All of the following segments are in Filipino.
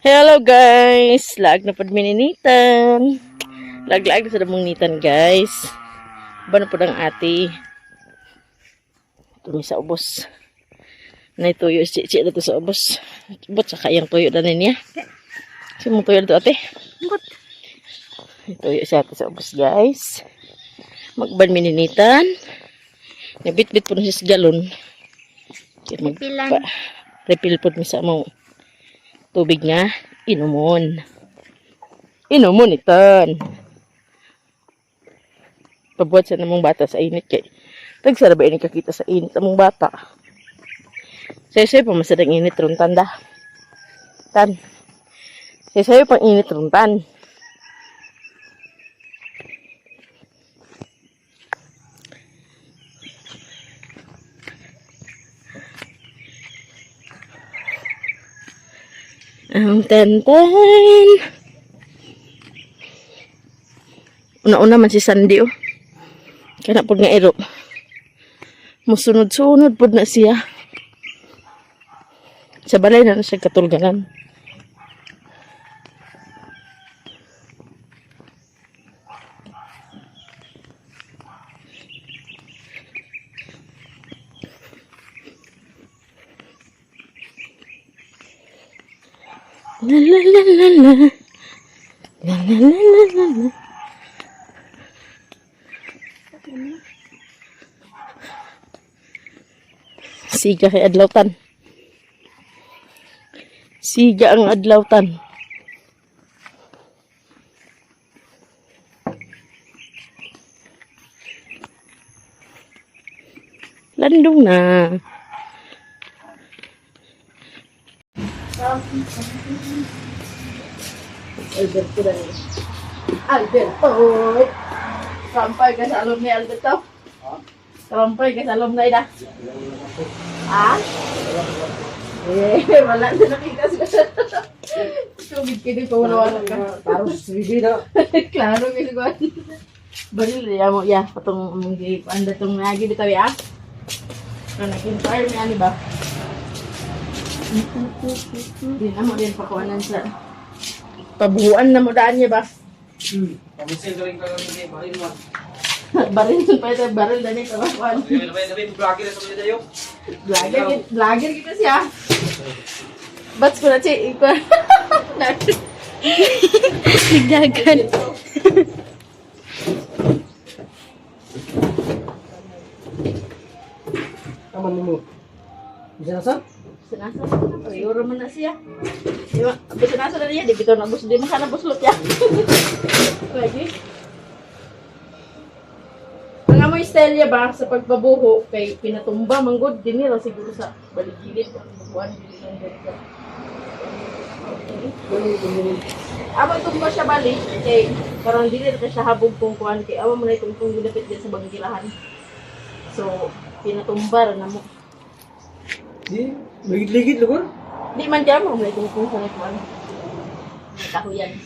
Hello guys! Lag na pod mininitan. Lag-lag na sa damong nitan guys. Ba na pod ang ate. Tumi sa ubos. Nay tuyo si na to sa ubos. Bot sa kayang tuyo na niya. Simong tuyo na to ate. Bot. Tuyo siya to sa ubos guys. Magban mininitan. Nabit-bit po na siya sa galon. Refill po mi sa mo. Tubig nga, inumon. Inumon itan. Pabuhat sa namang bata sa init kay. Tagsara ba ini kakita sa init namang bata. Sayo-sayo pa masadang init ron tanda. Tan. Sayo-sayo pang init ron tan. Ang tenten. Una-una man si Sandy oh. Kaya po nga ero. Musunod-sunod po na siya. Sa balay na siya katulganan. La la la la la. La la la la la la. Siga kay adlawtan. Siga ang adlawtan. Landong na. Alberto na rin. Alberto! Sampay ka sa alumni, Alberto? Sampay ka sa alumni na? Ha? Wala na nakita siya. Tubig ka din pa wala ka. Parang suwi na. Klaro ka siya. Baril ya mo, ya. Patong munggi. Anda tong nagi bitaw ya. Nag-inspire niya ni ba? Di na mo din pakuanan sa pabuhuan na mo daan niya ba? Pamisin ka rin ka rin barin mo. Baril pa ito, baril na nito pakuan. Vlogger na sa mga tayo. Vlogger kita siya. Bats ko na siya. Nagdagan. Taman mo. Bisa na sa? Sinasa na, pag-iuro man na siya. Diba, sinasa na niya, di bito na bus, di makana buslot ya. Lagi. Ang amoy style niya ba, sa pagbabuho, kay pinatumba, manggod, dinira siguro sa baligilid, buwan, Amo tumba siya balik, kay parang dinira ka siya habog kung kuhan, kay awa mo na itong ginapit din sa bagilahan. So, pinatumba na mo. Di, ligid-ligid lugar. Di man dyan mo, may tungkong sa nagkuhan. Kahuyan.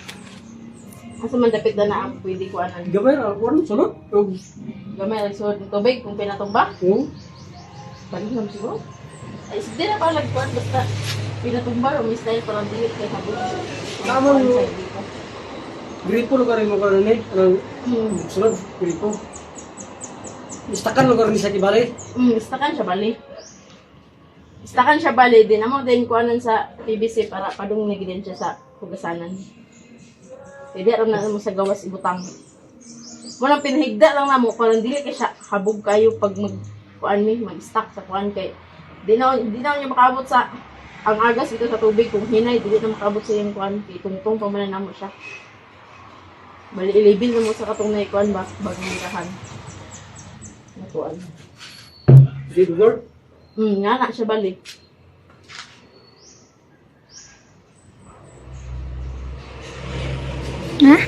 Asa man dapit na ang pwede kuhanan. Gamay ra kuan sulod. Gamay ang suod ng tubig kung pinatumba. Oo. Balik naman siguro. Ay, hindi na pa nagkuhan basta pinatumba o may style parang dilit kay habog. Tamang gripo lugar mo karon ni. Anong sulod gripo. Istakan lugar ni sa Kibale. Istakan siya bali. Istakan siya bali din. Amo din kuhanan sa PVC para padung nagidin siya sa hugasanan. Pwede aram na mo sa gawas ibutang. Walang pinahigda lang na mo, parang dili kay siya habog kayo pag mag-stack sa kuhan kay di na niya makabot sa ang agas ito sa tubig kung hinay, dili na makabot sa yung kuhan kay tungtong pa man na mo siya. Bali ilibin na mo sa katong na kuhan ba bagong nirahan. Na kuhan. Di lugar. Nga na siya bali. Hah?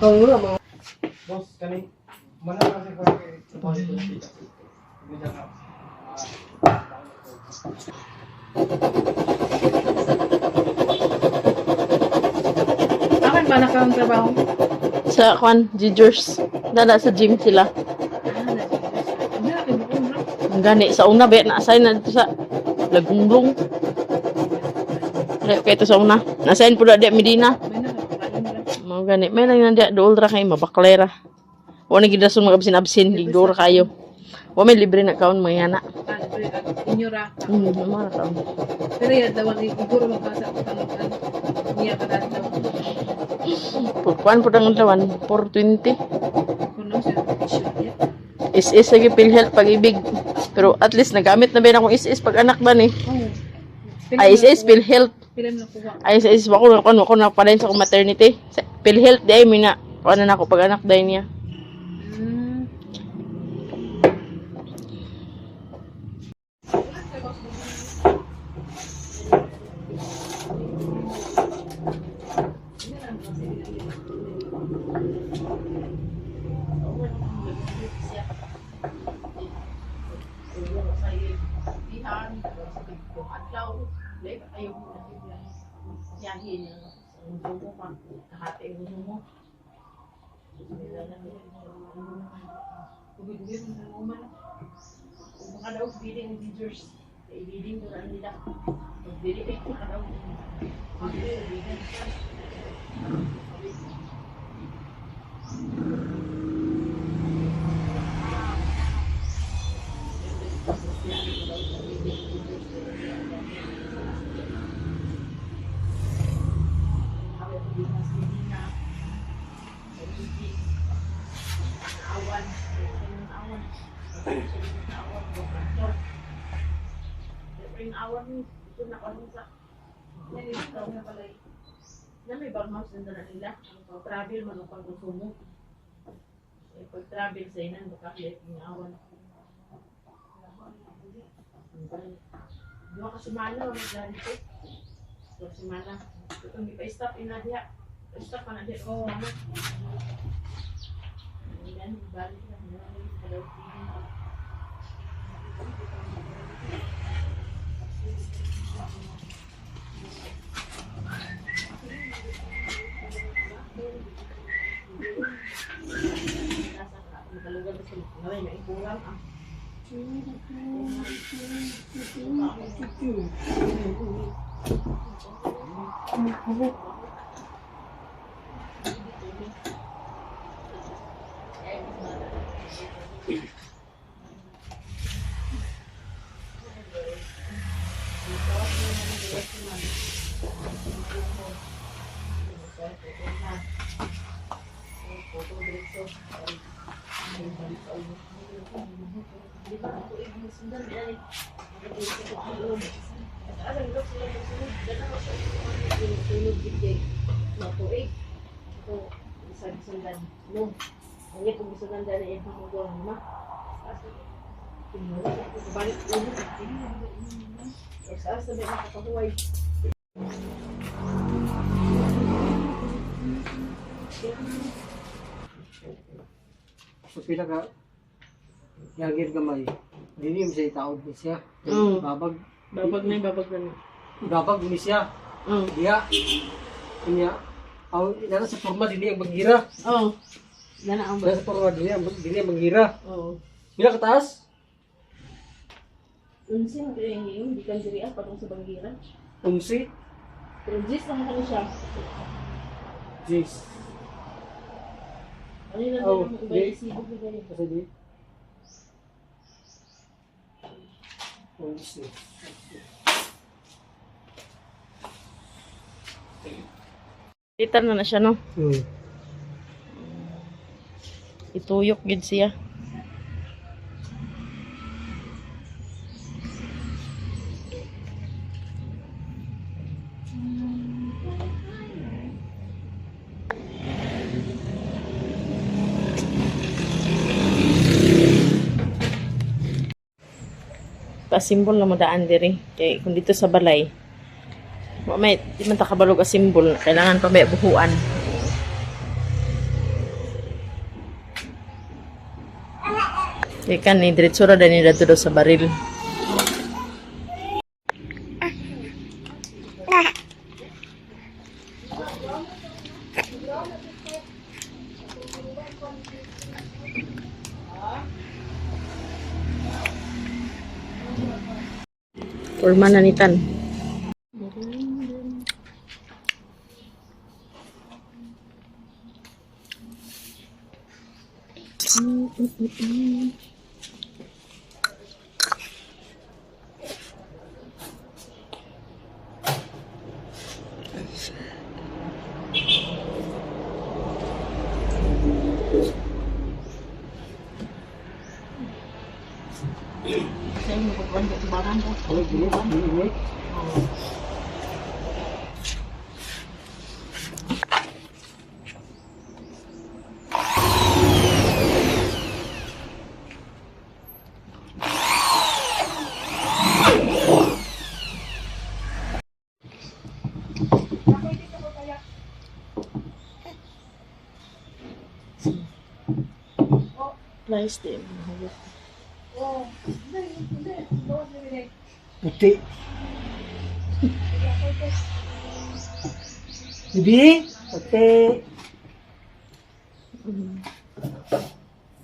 Matang mo na mga... Boss, kani. Mana kasi ko trabaho dito. Hindi na. Aman ba nakang trabaho? Sa kwan, Gingers. Dada sa gym sila. Ang gani, sa una, ba, na-assign na dito sa Lagunglong. Kaya ito sa una. Na-assign po na di Medina. Mga gani. May lang na di, dool ra kayo, mabaklera. Wala na gidason mag-absin-absin, gigdura kayo. Wala may libre na kaon, mga yana. Inyura. Mga kaon. Pero yan daw, siguro magkasa ko tanong niya ka dati daw. Kuan po ang tawan, 420. Kuno siya, shoot niya. Is lagi PhilHealth pag-ibig. Pero at least nagamit na ba akong is pag anak ba ni? Ay, is PhilHealth. Pilam na kuha. Ay, is ako na pala sa akong maternity. PhilHealth day, mina. Paano na ako pag anak day niya. Mga daw, bidding ng teachers. Bidding ko na nila. Bidding ko na daw. Awan ito na kami sa nalilitaw na pala na may baghouse na dala nila. Travel man ang pag-consumo. Pag travel sa inan, baka kaya yung awan. Dua ka sumana, mag-lari ko. Dua ka sumana. Kung di pa stop ina diya. Stop pa na diya. Oo. Yan, balik na. So pila ka yagir gamay. Dili mo siya itaod ni siya. Babag Babag na yung babag na. babag ni siya. Diya. Kanya aw nana sa forma dili ang magira. Oo. Gana ang Nasa forma dili ang magira. Oo. Pila ka taas? Unsi mo kaya yung hindi ka diri patong sa Bangiran. Umsi. Pero gis lang kani siya. Jeez. Ano na Oh, yung di. ubay sibog ni gani. Kasi di. Umsi. Titan na siya no. Hmm. Ituyok gid siya. Simbol na mo daan diri. Kay kung dito sa balay, may di man ta kabalog a simbol, kailangan pa may buhuan. Kaya ni diretso ra din nila sa baril. Forma na ni Tan. Saya mau ke barang po. Ano, gini. Nice din. Puti. Bibi, puti.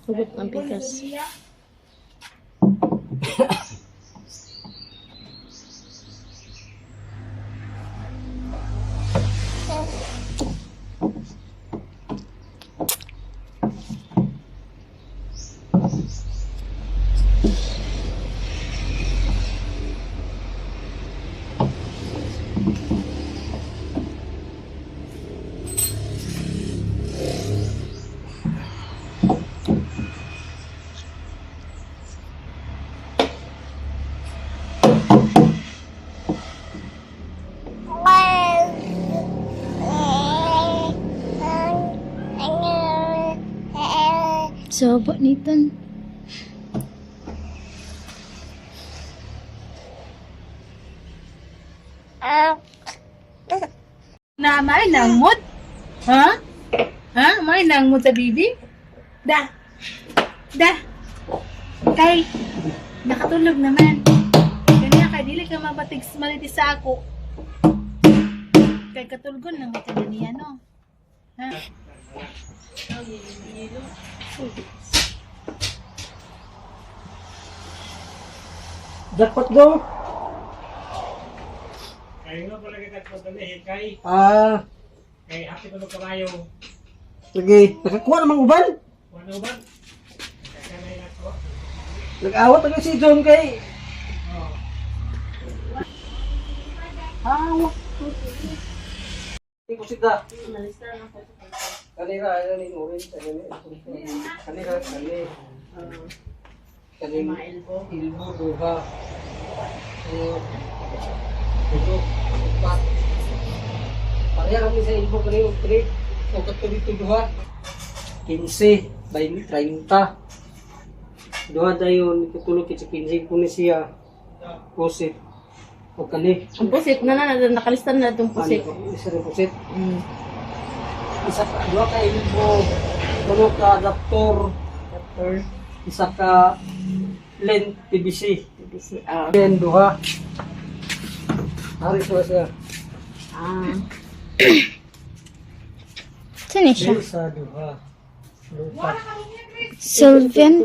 Hugot ng pikas. Sobo niton. Na may nangmod? Ha? Ha? May nangmod sa bibi? Da. Kay nakatulog naman. Kanya kay dili ka mabatig maliti sa ako. Kay katulgon lang ito niya no. Ha? Jackpot do. Kayo nga pala kita po dali, kay ate ko ng kamayo. Sige. Nakakuha namang uban. Ano ba? Kakanay na ko. Nag-awat agad si John kay. Awat. Iko sida. Kanira, ni orange, kanira. Kanira, ilbo, duha. Ito, pat. Pareha kami sa ilbo kanina, ulit. O katulito duha. 15, 20, 30. Duha dayon, katulog kita 15 po ni siya. Pusit. O kani. Ang pusit na nakalistan na itong pusit. Isa rin pusit. Isa ka, dua ka ilbo. Tulo ka adaptor. Isa ka lens PVC. Then duha. Hari siya. Saan siya? Isa duha. Duha. Sylvian?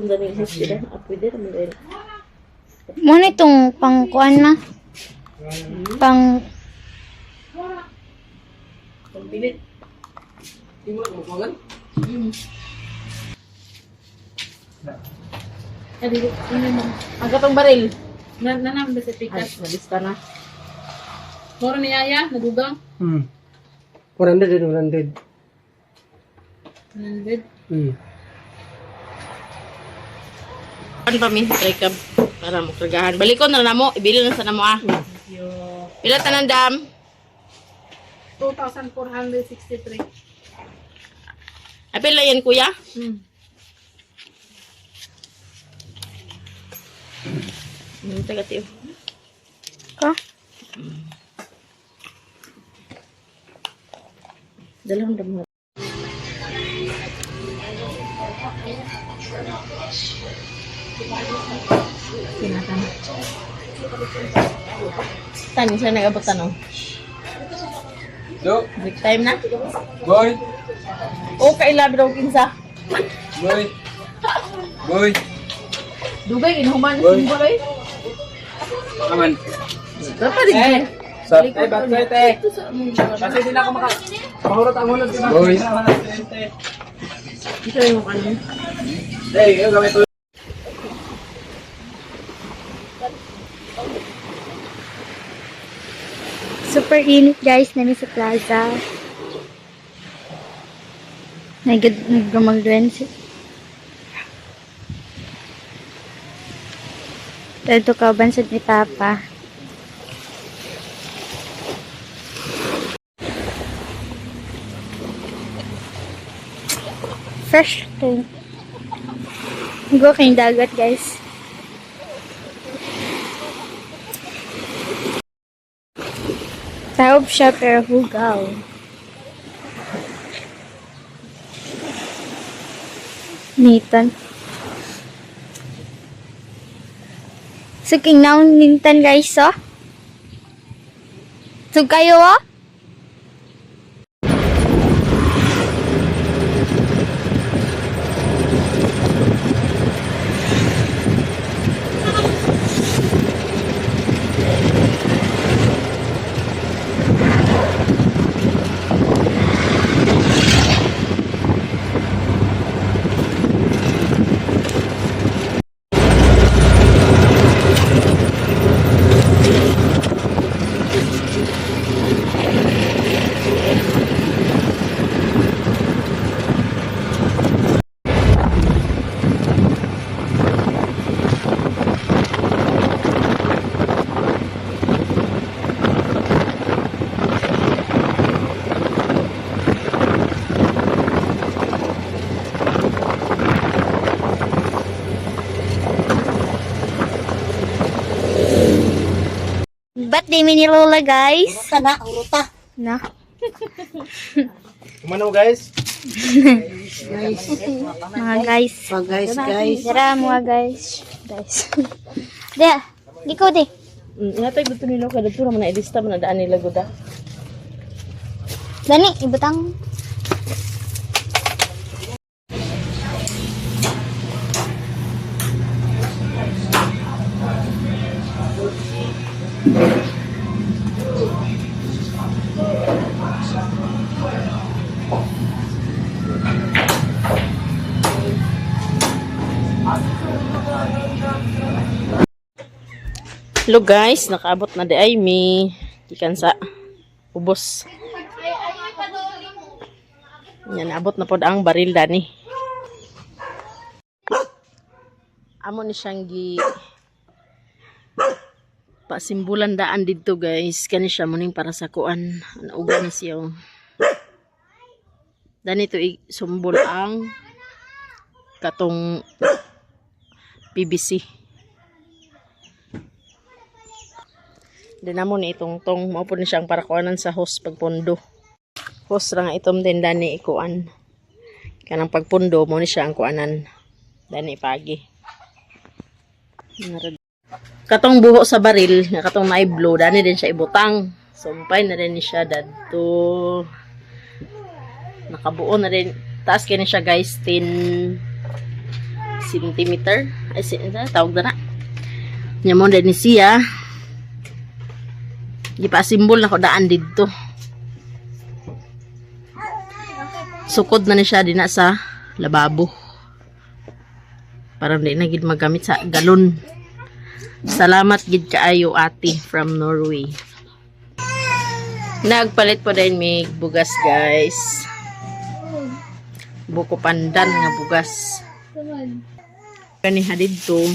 Mo na itong pangkuan na? Pang... Pagbilit. Di mo magpagan? Ang katong baril. Nanam ba sa Ay, pikas? nalista na. Moro ni Aya, nadugang. 400 and 100. 100. Ano pa min? Try ka para makargahan. Balikon na mo. Ibili na sa namo ah. Pila tanan dam? 2,463. Apil na yan kuya? Taga-tiyo. Ka? Dalawang damo. Tinatan. Tani siya nag-abot tanong. Yo, Break time na. boy, O, kailabi daw kinsa. boy, boy. Dugay, inuman na Boy. simbol eh. Aman. Dapat din. Sa bakit kasi din ako mahulot ang hulot din ako. Boy. Ito yung ano. Hey, gamit to. Super init guys namin sa plaza. Nagdumagduan si. Dito ka bansad ni Papa. Fresh to. Go kayong dagat guys. Taob siya pero hugaw. Nitan. So, king naon nintan guys, oh. So, kayo, oh. Ba't di mi ni Lola, guys? Uruta na, uruta. Na. Kumano guys? Mga guys. Guys. Tara, mga guys. Guys. Dea, di ko di. Natay dito nila kada pura man na ilista man na daan nila goda. Dani, ibutang. Hello guys, nakaabot na di ay mi ikan sa ubos. Yan, abot na po ang baril dani. Amo ni siyang gi pasimbulan daan dito guys. Kani siya muning para sa kuan. Uga ni siya. Dani to sumbol ang katong PVC. Din mo ni itong mao po ni siyang para kuanan sa hose pagpundo. Hose ra nga itom din dani ikuan. Kanang pagpundo mo ni siya ang kuanan. Dani pagi. Katong buho sa baril, nga katong na-blow, dani din siya ibutang. Sumpay na rin ni siya dadto. Nakabuo na rin. Taas kini siya guys 10 centimeter. Ay tawag na na. Nya mo din ni siya. Gipasimbol na ko daan dito. Sukod na ni siya din sa lababo. Parang di na gid magamit sa galon. Salamat gid kaayo ate from Norway. Nagpalit po din may bugas guys. Buko pandan nga bugas. Kani hadid to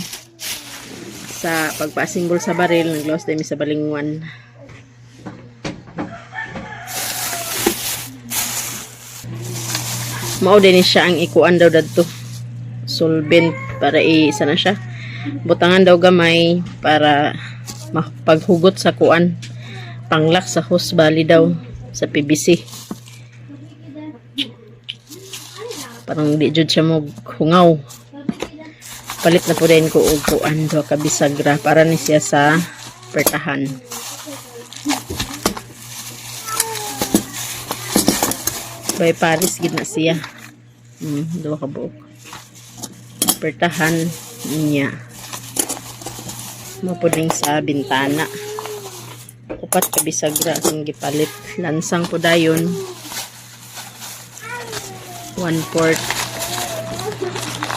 sa pagpasimbol sa baril, naglawas din mi sa balingwan. Mao din siya ang ikuan daw dadto. Solvent para isa na siya. Butangan daw gamay para paghugot sa kuan. Panglak sa hose bali daw sa PVC. Parang di jud siya mo hungaw. Palit na po din ko og kuan do ka bisagra para ni siya sa pertahan. By Paris gid na siya. Duha ka buok. Pertahan niya. Mapuding sa bintana. Upat ka bisagra ang gipalit. Lansang po dayon. 1/4.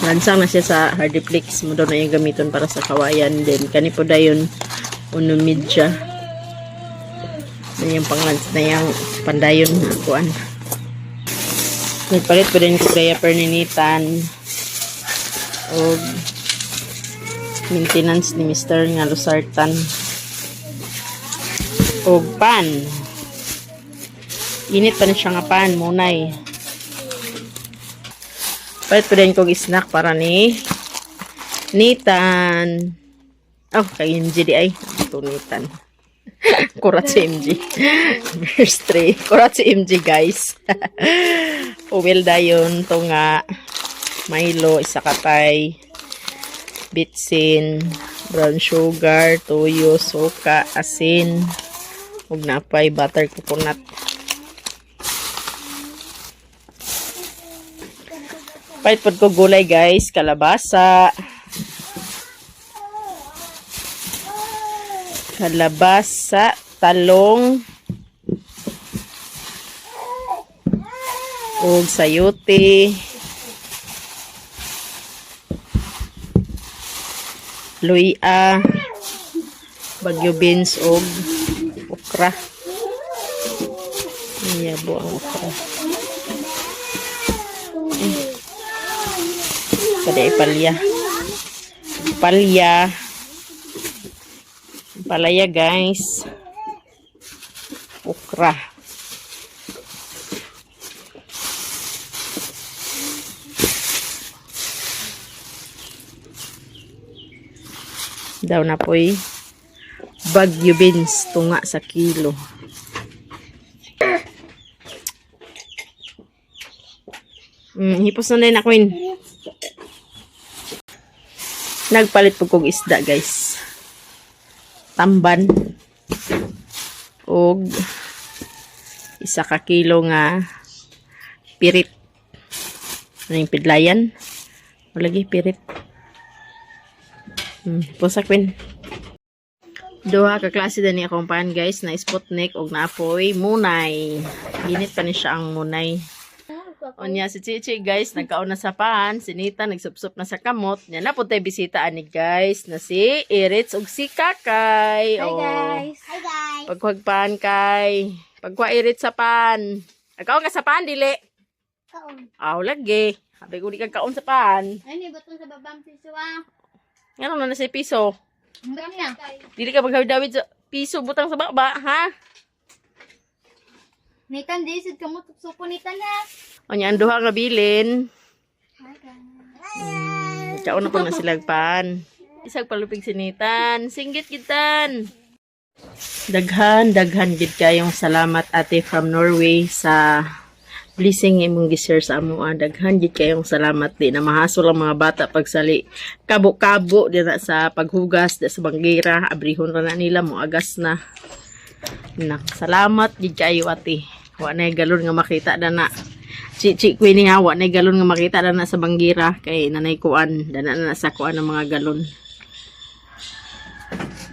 Lansang na siya sa hardiplex. Mo daw na yung gamiton para sa kawayan. Then kani po dayon uno media. Na yung panglans na yung pandayon na kuan. Nagpalit po din ko diaper ni Nitan o maintenance ni Mr. nga Losartan o pan. Init pa na siya nga pan, munay. Palit po din ko snack para ni Nitan. Oh, kay MJ di ay. Ito Nitan. Kurat si MJ. Verse 3. Kurat si MJ, guys. Uwil dayon to nga Milo, isa katay, bitsin, brown sugar, toyo, suka, asin, ug napay butter coconut. Pait pod ko gulay, guys, kalabasa, talong, ug sayote, luya, bagyo beans ug okra. Iyabo ang okra. Kada palya. Palaya, guys. Okra. Daw na po'y bagyo beans tunga sa kilo. Hipos na din ako yun. Nagpalit po kong isda, guys. Tamban. Og isa ka kilo nga pirit. Ano yung pidlayan? Lagi pirit. Pusakwin. Duha ka klase din ni akong pan, guys, na Sputnik og naapoy munay. Ginit pa ni siya ang munay. Onya si Chichi, guys, nagkaon na sa pan. Si Nita nagsupsup na sa kamot. Yan na po tayo bisita ani, guys, na si Iritz ug si Kakay. Hi guys. Hi guys. Pagkuhagpan kay. Pagkuha Iritz sa pan. Nagkaon ka sa pan, dili? Kaon. Aw, lagi. Habi ko di ka kaon sa pan. Ay, ni batong sa babang piso ah. Ano na sa piso? Hanggang na. Dili ka maghawid-dawid sa piso butang sa baba, ha? Nitan, di sid kamo supo nitan ha. Onya ang duha nga bilin. Hi guys. Kaon na po na silagpan. Isag palupig sinitan. Singgit gitan. Daghan gid kayong salamat, ate from Norway, sa blessing imong gi-share sa amo. Daghan gid kayong salamat. Di na mahasol ang mga bata pagsali. Kabo-kabo di na sa paghugas di sa bangira. Abrihon ra na nila mo agas na. Salamat gid kayo, ate. Wa na galon nga makita na. Chichi Queenie ha, wa na galon nga makita na sa bangira kay nanay kuan, dana na sa kuan ang mga galon.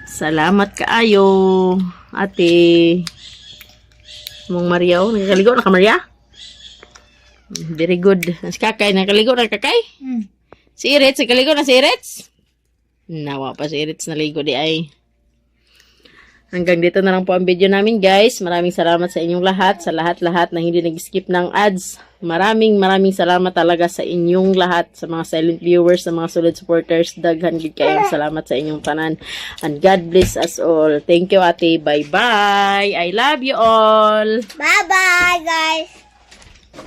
Salamat kaayo, ate. Mong Maria, nakaligo na ka, Maria? Very good. Si Kakay, nakaligo na Kakay? Si Iritz, nakaligo na si Iritz? Nawa pa si Iritz naligo di ay. Hanggang dito na lang po ang video namin, guys. Maraming salamat sa inyong lahat, sa lahat-lahat na hindi nag-skip ng ads. Maraming salamat talaga sa inyong lahat, sa mga silent viewers, sa mga solid supporters. Daghan gid kayong salamat sa inyong tanan. And God bless us all. Thank you, ate. Bye-bye. I love you all. Bye-bye guys.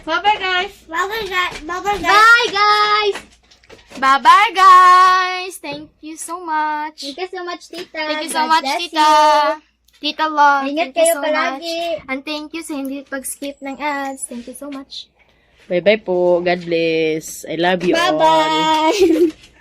Bye-bye, guys. Bye-bye guys. Bye-bye guys. Bye, guys. Bye-bye, guys. Thank you so much. Thank you so much, tita. Thank you so God much, bless Tita. Tita Love. Ingat Thank you kayo so palagi. much. And thank you sa hindi pag-skip ng ads. Thank you so much. Bye-bye po. God bless. I love you all. Bye-bye.